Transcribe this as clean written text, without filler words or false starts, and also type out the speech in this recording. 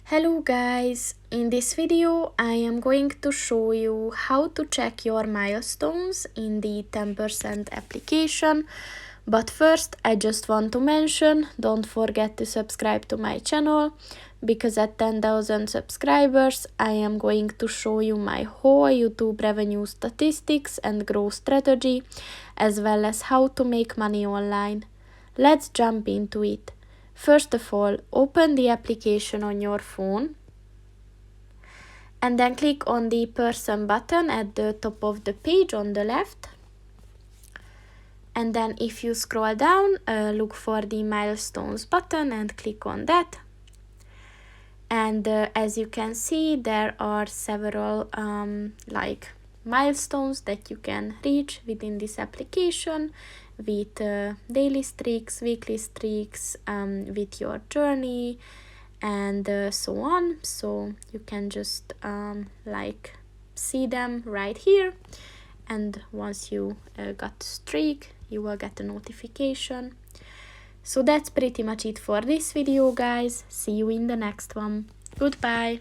Hello guys, in this video I am going to show you how to check your milestones in the 10% application. But first I just want to mention, don't forget to subscribe to my channel, because at 10,000 subscribers I am going to show you my whole YouTube revenue statistics and growth strategy, as well as how to make money online. Let's jump into it. First of all, open the application on your phone and then click on the person button at the top of the page on the left. And then if you scroll down, look for the milestones button and click on that. And as you can see, there are several milestones that you can reach within this application, with daily streaks, weekly streaks, with your journey, and so on. So you can just see them right here, and once you got the streak, you will get a notification. So that's pretty much it for this video, guys. See you in the next one. Goodbye.